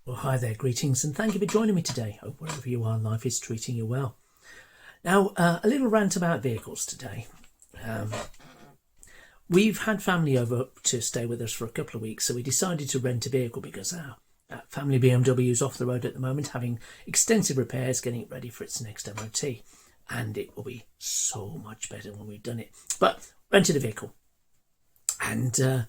Well, hi there, greetings, and thank you for joining me today. Hope wherever you are, life is treating you well. Now, a little rant about vehicles today. We've had family over to stay with us for a couple of weeks, so we decided to rent a vehicle because our family BMW is off the road at the moment, having extensive repairs, getting it ready for its next MOT. And it will be so much better when we've done it. But rented a vehicle. And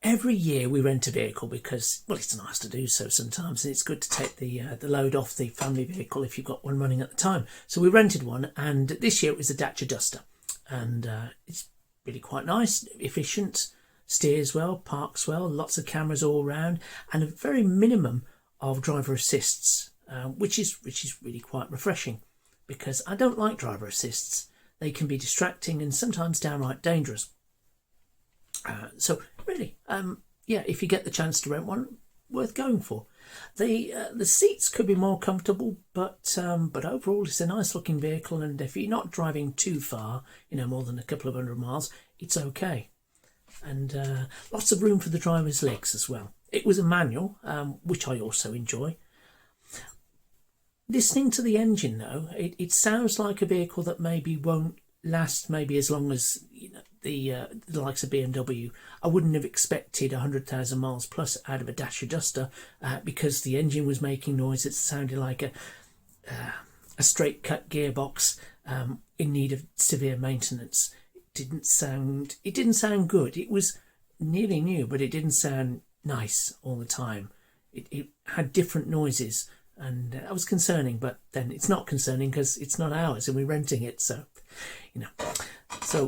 every year we rent a vehicle because, well, it's nice to do so sometimes, and it's good to take the load off the family vehicle if you've got one running at the time. So we rented one, and this year it was a Dacia Duster, and it's really quite nice, efficient, steers well, parks well, lots of cameras all around, and a very minimum of driver assists, which is really quite refreshing, because I don't like driver assists. They can be distracting and sometimes downright dangerous. So really, yeah, if you get the chance to rent one, worth going for. The seats could be more comfortable, but overall it's a nice looking vehicle, and if you're not driving too far, more than a couple of 100 miles, it's okay. And lots of room for the driver's legs as well. It was a manual, which I also enjoy. Listening to the engine though, it sounds like a vehicle that maybe won't last maybe as long as the likes of BMW. I wouldn't have expected 100,000 miles plus out of a Dacia Duster because the engine was making noise. It sounded like a straight cut gearbox in need of severe maintenance. It didn't sound good. It was nearly new, but it didn't sound nice all the time. It had different noises, and that was concerning. But then it's not concerning because it's not ours and we're renting it. So so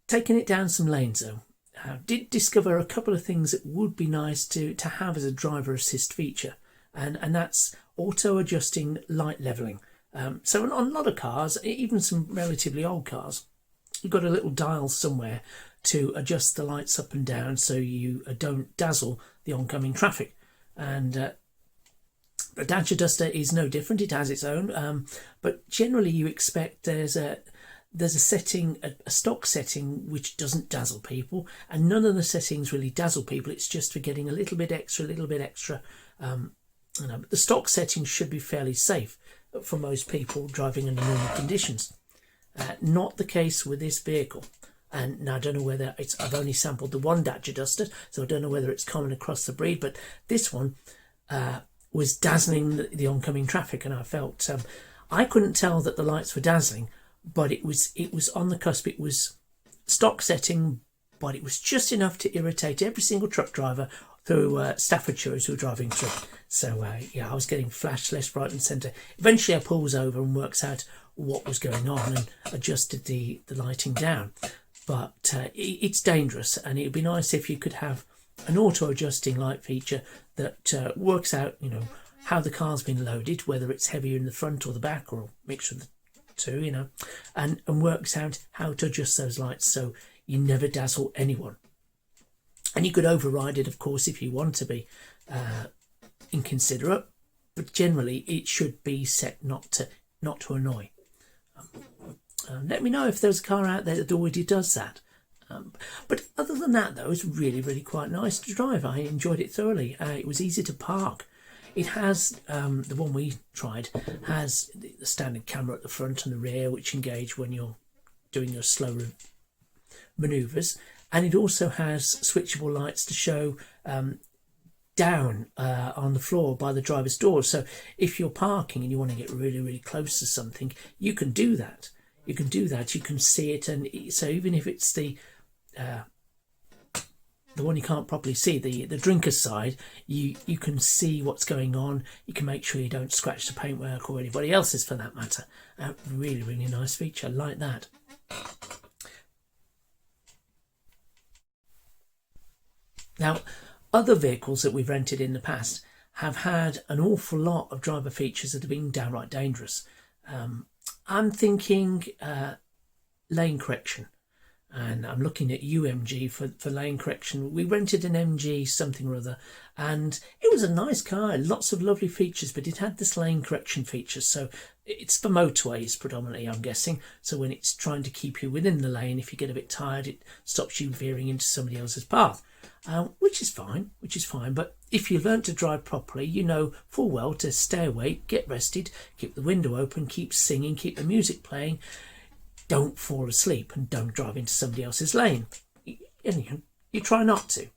taking it down some lanes though, did discover a couple of things that would be nice to have as a driver assist feature, and that's auto adjusting light leveling. So on a lot of cars, even some relatively old cars, you've got a little dial somewhere to adjust the lights up and down so you don't dazzle the oncoming traffic. And the Dacia Duster is no different. It has its own, but generally you expect there's a setting, a stock setting, which doesn't dazzle people, and none of the settings really dazzle people. It's just for getting a little bit extra. But the stock settings should be fairly safe for most people driving under normal conditions. Not the case with this vehicle. And now I don't know whether I've only sampled the one Dacia Duster, so I don't know whether it's common across the breed, but this one was dazzling the oncoming traffic, and I felt I couldn't tell that the lights were dazzling, but it was on the cusp. It was stock setting, but it was just enough to irritate every single truck driver through Staffordshire as we were driving through. So yeah, I was getting flashed left, right and centre. Eventually I pulls over and works out what was going on and adjusted the lighting down. But it's dangerous, and it would be nice if you could have an auto adjusting light feature that works out how the car's been loaded, whether it's heavier in the front or the back, or a mixture of the two, and works out how to adjust those lights so you never dazzle anyone. And you could override it, of course, if you want to be inconsiderate, but generally it should be set not to annoy. Let me know if there's a car out there that already does that. But other than that, though, it's really quite nice to drive. I enjoyed it thoroughly. It was easy to park. It has, the one we tried, has the standard camera at the front and the rear, which engage when you're doing your slower manoeuvres. And it also has switchable lights to show down on the floor by the driver's door. So if you're parking and you want to get really close to something, you can do that. You can see it, and so even if it's the one you can't properly see, the drinker's side, you can see what's going on. You can make sure you don't scratch the paintwork or anybody else's for that matter. Really nice feature, like that. Now, other vehicles that we've rented in the past have had an awful lot of driver features that have been downright dangerous. I'm thinking lane correction, and I'm looking at UMG for lane correction. We rented an MG something or other, and it was a nice car, lots of lovely features, but it had this lane correction feature. So it's for motorways predominantly, I'm guessing. So when it's trying to keep you within the lane, if you get a bit tired, it stops you veering into somebody else's path. which is fine. But if you learn to drive properly, you know full well to stay awake, get rested, keep the window open, keep singing, keep the music playing, don't fall asleep, and don't drive into somebody else's lane. And you try not to.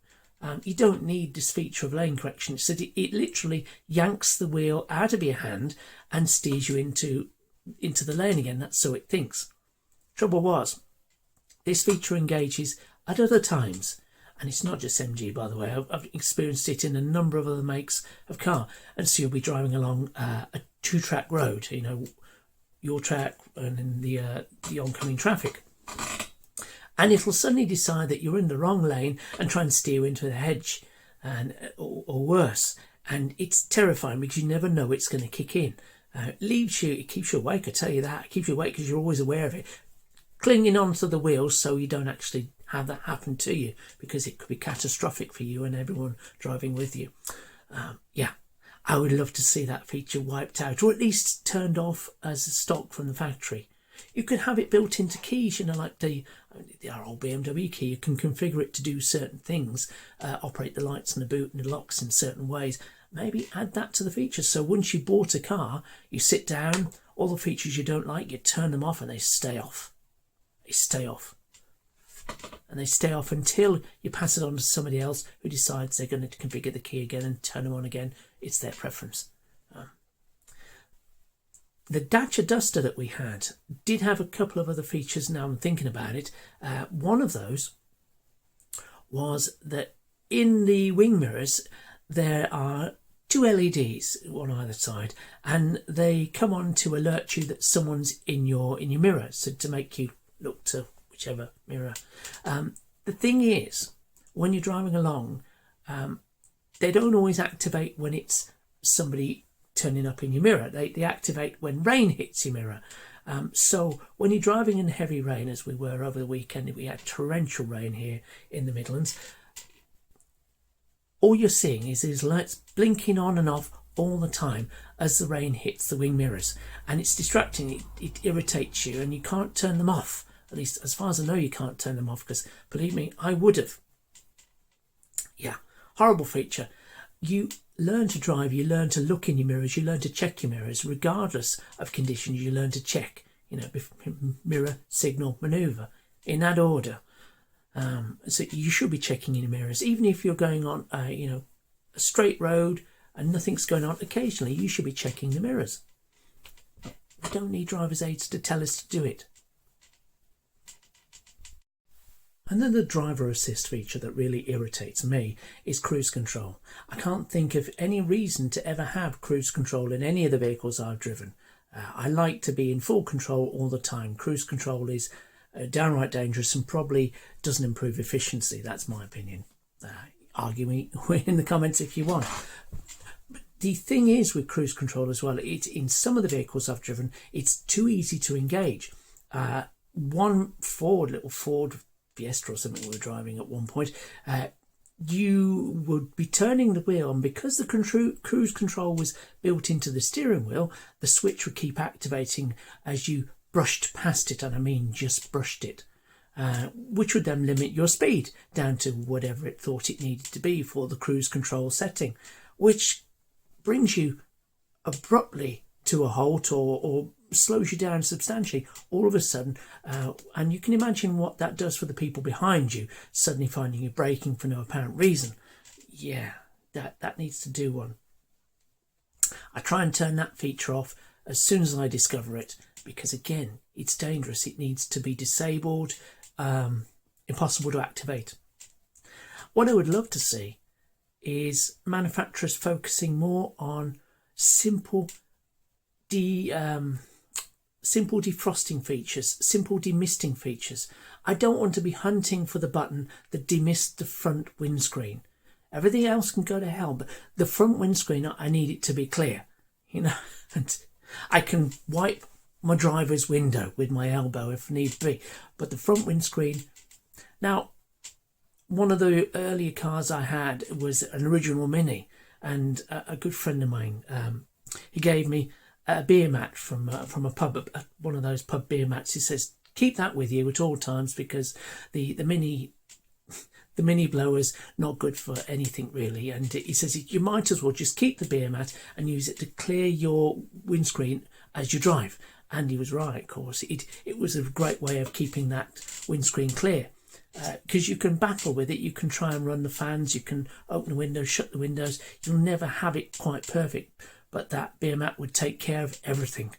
You don't need this feature of lane correction. So it literally yanks the wheel out of your hand and steers you into the lane again. That's so it thinks. Trouble was, this feature engages at other times. And it's not just MG, by the way. I've experienced it in a number of other makes of car. And so you'll be driving along a two-track road, you know, your track and then the oncoming traffic. And it'll suddenly decide that you're in the wrong lane and try and steer into the hedge, or worse. And it's terrifying because you never know it's going to kick in. It keeps you awake, I tell you that. It keeps you awake because you're always aware of it. Clinging onto the wheels so you don't actually have that happen to you, because it could be catastrophic for you and everyone driving with you. I would love to see that feature wiped out, or at least turned off as a stock from the factory. You could have it built into keys, you know, like our old BMW key. You can configure it to do certain things, operate the lights and the boot and the locks in certain ways. Maybe add that to the features. So once you bought a car, you sit down, all the features you don't like, you turn them off and they stay off. They stay off. And they stay off until you pass it on to somebody else who decides they're going to configure the key again and turn them on again. It's their preference. The Dacia Duster that we had did have a couple of other features now I'm thinking about it. One of those was that in the wing mirrors there are two LEDs, one either side, and they come on to alert you that someone's in your mirror, so to make you look to whichever mirror. The thing is, when you're driving along, they don't always activate when it's somebody turning up in your mirror. They activate when rain hits your mirror. So when you're driving in heavy rain, as we were over the weekend, we had torrential rain here in the Midlands, all you're seeing is these lights blinking on and off all the time as the rain hits the wing mirrors, and it's distracting. It irritates you and you can't turn them off. At least as far as I know, you can't turn them off, because believe me, I would have. Yeah, horrible feature. You learn to drive, you learn to look in your mirrors, you learn to check your mirrors regardless of conditions. You learn to check, you know, mirror, signal, manoeuvre, in that order. So you should be checking in your mirrors, even if you're going on a straight road and nothing's going on. Occasionally you should be checking the mirrors. We don't need driver's aids to tell us to do it. Another driver assist feature that really irritates me is cruise control. I can't think of any reason to ever have cruise control in any of the vehicles I've driven. I like to be in full control all the time. Cruise control is downright dangerous and probably doesn't improve efficiency. That's my opinion. Argue me in the comments if you want. But the thing is with cruise control as well, it's in some of the vehicles I've driven, it's too easy to engage. One little Ford Fiesta or something we were driving at one point, you would be turning the wheel, and because the cruise control was built into the steering wheel, the switch would keep activating as you brushed past it, and I mean just brushed it, which would then limit your speed down to whatever it thought it needed to be for the cruise control setting, which brings you abruptly to a halt or slows you down substantially all of a sudden, and you can imagine what that does for the people behind you, suddenly finding you braking for no apparent reason. Yeah, that needs to do one. I try and turn that feature off as soon as I discover it, because again, it's dangerous. It needs to be disabled, impossible to activate. What I would love to see is manufacturers focusing more on simple defrosting features, simple demisting features. I don't want to be hunting for the button that demists the front windscreen. Everything else can go to hell, but the front windscreen, I need it to be clear, you know. And I can wipe my driver's window with my elbow if need be, but the front windscreen. Now, one of the earlier cars I had was an original Mini, and a good friend of mine, he gave me a beer mat from a pub, one of those pub beer mats. He says, keep that with you at all times, because the Mini, the mini blower's not good for anything really, and he says you might as well just keep the beer mat and use it to clear your windscreen as you drive. And he was right, of course. It was a great way of keeping that windscreen clear, because you can battle with it. You can try and run the fans, you can open the windows, shut the windows. You'll never have it quite perfect, but that beer mat would take care of everything.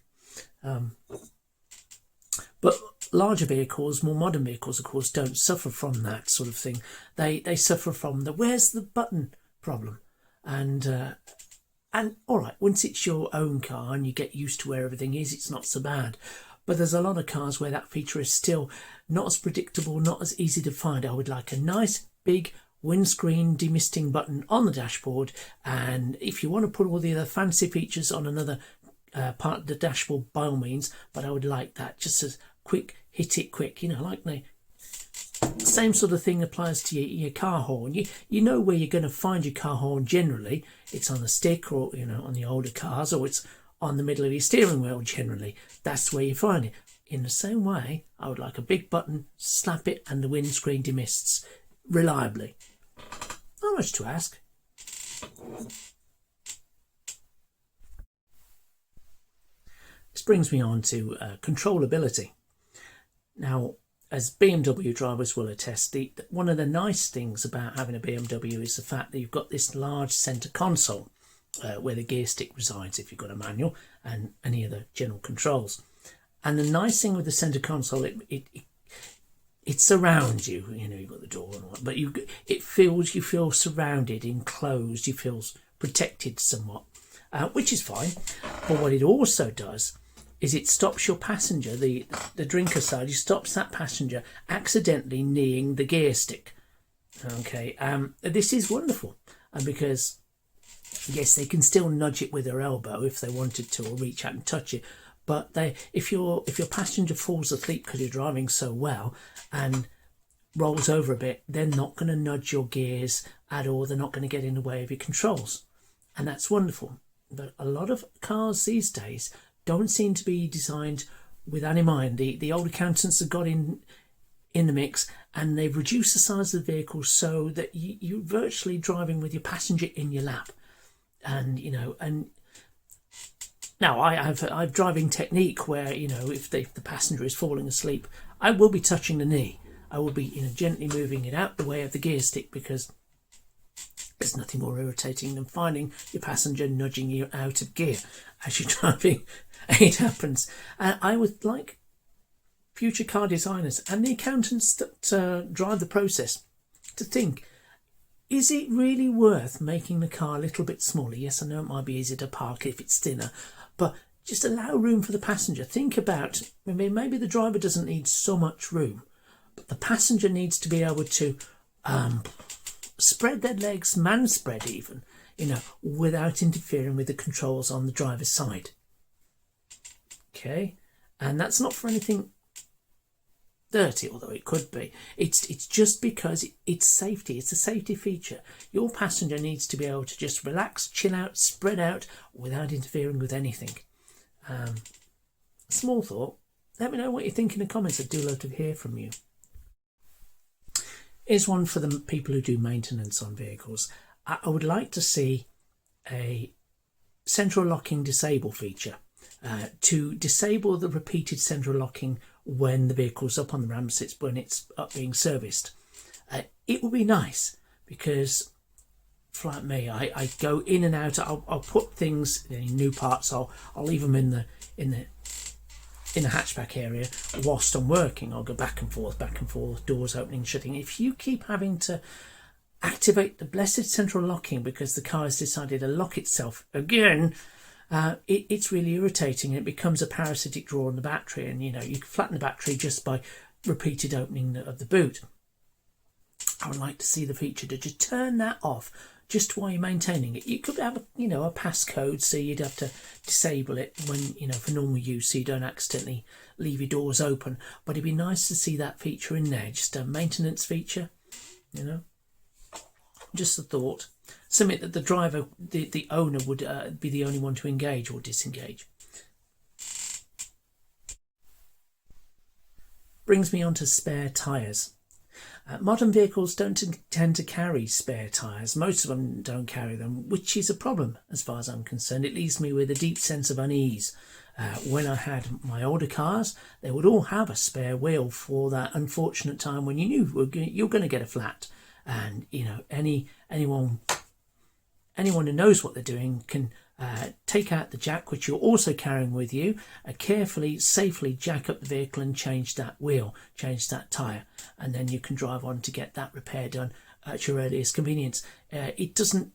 But larger vehicles, more modern vehicles, of course, don't suffer from that sort of thing. They suffer from the where's the button problem. And all right, once it's your own car and you get used to where everything is, it's not so bad. But there's a lot of cars where that feature is still not as predictable, not as easy to find. I would like a nice big windscreen demisting button on the dashboard. And if you want to put all the other fancy features on another part of the dashboard, by all means. But I would like that just as quick, hit it quick, like the same sort of thing applies to your car horn. You know where you're going to find your car horn generally. It's on the stick, or on the older cars, or it's on the middle of your steering wheel generally. That's where you find it. In the same way, I would like a big button, slap it, and the windscreen demists reliably. Not much to ask. This brings me on to controllability. Now, as BMW drivers will attest, one of the nice things about having a BMW is the fact that you've got this large centre console where the gear stick resides if you've got a manual, and any other general controls. And the nice thing with the centre console, it surrounds you. You've got the door and all, but you feel surrounded, enclosed. You feel protected somewhat, which is fine. But what it also does is it stops your passenger, the drinker side, it stops that passenger accidentally kneeing the gear stick. Okay, this is wonderful, because yes, they can still nudge it with their elbow if they wanted to, or reach out and touch it. But if your passenger falls asleep because you're driving so well and rolls over a bit, they're not going to nudge your gears at all. They're not going to get in the way of your controls, and that's wonderful. But a lot of cars these days don't seem to be designed with that in mind. The old accountants have got in the mix, and they've reduced the size of the vehicle so that you're virtually driving with your passenger in your lap. And now I've driving technique where if the passenger is falling asleep, I will be touching the knee. I will be gently moving it out the way of the gear stick, because there's nothing more irritating than finding your passenger nudging you out of gear as you're driving. It happens. I would like future car designers and the accountants that drive the process to think, is it really worth making the car a little bit smaller? Yes, I know it might be easier to park if it's thinner, but just allow room for the passenger. Think about, maybe the driver doesn't need so much room, but the passenger needs to be able to spread their legs, man spread even, without interfering with the controls on the driver's side. Okay, and that's not for anything dirty, although it could be. It's just because it's safety. It's a safety feature. Your passenger needs to be able to just relax, chill out, spread out without interfering with anything. Small thought. Let me know what you think in the comments. I do love to hear from you. Here's one for the people who do maintenance on vehicles. I would like to see a central locking disable feature to disable the repeated central locking when the vehicle's up on the ramp, when it's up being serviced. It would be nice, because like me, I go in and out. I'll put things in new parts. I'll leave them in the hatchback area whilst I'm working. I'll go back and forth, doors opening, shutting. If you keep having to activate the blessed central locking because the car has decided to lock itself again, it's really irritating. It becomes a parasitic draw on the battery, and you can flatten the battery just by repeated opening of the boot. I would like to see the feature to just turn that off just while you're maintaining it. You could have a passcode, so you'd have to disable it when for normal use, so you don't accidentally leave your doors open. But it'd be nice to see that feature in there, just a maintenance feature. Just a thought. Something that the driver, the owner, would be the only one to engage or disengage. Brings me on to spare tyres. Modern vehicles don't tend to carry spare tyres. Most of them don't carry them, which is a problem as far as I'm concerned. It leaves me with a deep sense of unease. When I had my older cars, they would all have a spare wheel for that unfortunate time when you knew you're going to get a flat. And, you know, anyone who knows what they're doing can take out the jack, which you're also carrying with you, carefully, safely jack up the vehicle and change that wheel, change that tyre, and then you can drive on to get that repair done at your earliest convenience. It doesn't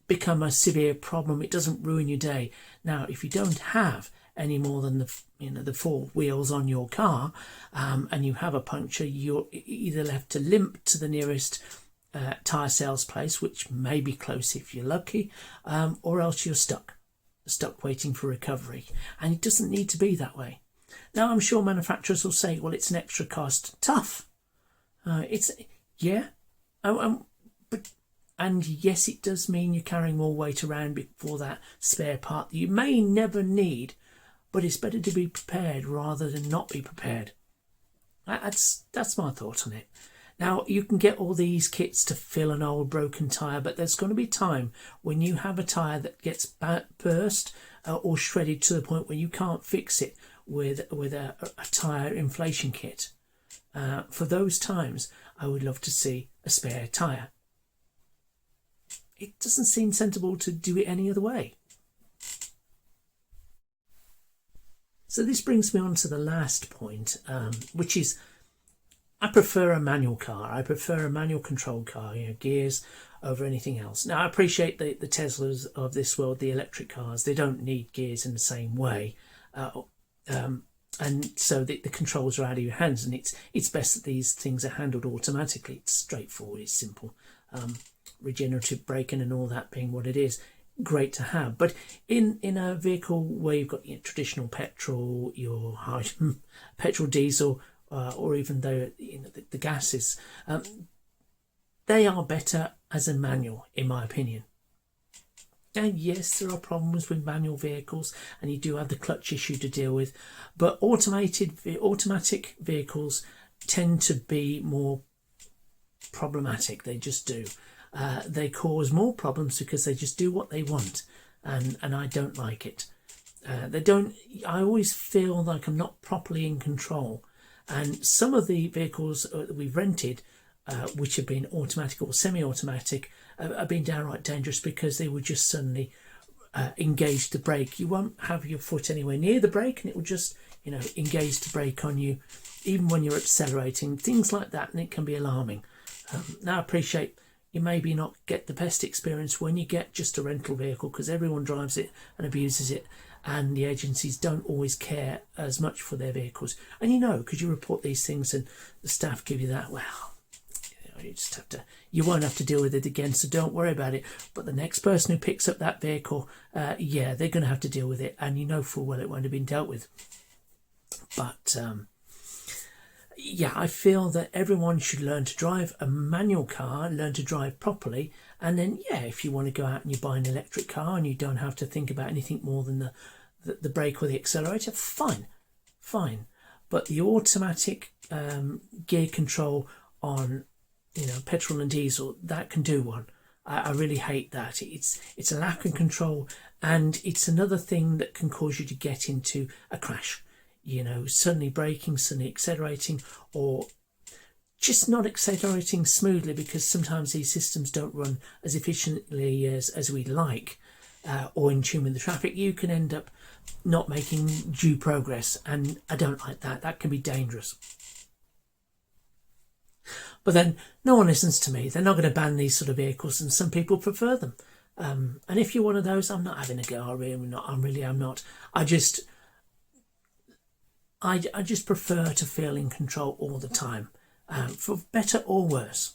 become a severe problem. It doesn't ruin your day. Now, if you don't have any more than the 4 wheels on your car, and you have a puncture, you're either left to limp to the nearest tyre sales place, which may be close if you're lucky, or else you're stuck waiting for recovery. And it doesn't need to be that way. Now, I'm sure manufacturers will say, well, it's an extra cost. Tough. And yes, it does mean you're carrying more weight around for that spare part that you may never need, but it's better to be prepared rather than not be prepared. That's my thought on it. Now, you can get all these kits to fill an old broken tyre, but there's going to be time when you have a tyre that gets burst or shredded to the point where you can't fix it with a tyre inflation kit. For those times, I would love to see a spare tyre. It doesn't seem sensible to do it any other way. So this brings me on to the last point, which is I prefer a manual car. I prefer a manual control car, gears over anything else. Now, I appreciate the Teslas of this world, the electric cars. They don't need gears in the same way. And so the controls are out of your hands, and it's best that these things are handled automatically. It's straightforward, it's simple. Regenerative braking and all that being what it is, great to have. But in a vehicle where you've got traditional petrol, your petrol, diesel, or even though the gases, they are better as a manual, in my opinion. And yes, there are problems with manual vehicles, and you do have the clutch issue to deal with, but automatic vehicles tend to be more problematic. They just do. They cause more problems because they just do what they want, and I don't like it. I always feel like I'm not properly in control. And some of the vehicles that we've rented, which have been automatic or semi-automatic, have been downright dangerous because they would just suddenly engage the brake. You won't have your foot anywhere near the brake, and it will just, engage the brake on you, even when you're accelerating, things like that, and it can be alarming. Now, I appreciate you maybe not get the best experience when you get just a rental vehicle, because everyone drives it and abuses it, and the agencies don't always care as much for their vehicles. And because you report these things and the staff give you that, you won't have to deal with it again, so don't worry about it. But the next person who picks up that vehicle, they're going to have to deal with it, and full well it won't have been dealt with. But I feel that everyone should learn to drive a manual car, learn to drive properly, and then if you want to go out and you buy an electric car and you don't have to think about anything more than the brake or the accelerator, fine. But the automatic gear control on petrol and diesel, that can do one. I really hate that. It's a lack of control, and it's another thing that can cause you to get into a crash. Suddenly braking, suddenly accelerating, or just not accelerating smoothly, because sometimes these systems don't run as efficiently as we'd like, or in tune with the traffic. You can end up not making due progress, and I don't like that. That can be dangerous. But then no one listens to me. They're not going to ban these sort of vehicles, and some people prefer them. And if you're one of those, I'm not having a go. I'm not. I just prefer to feel in control all the time, for better or worse.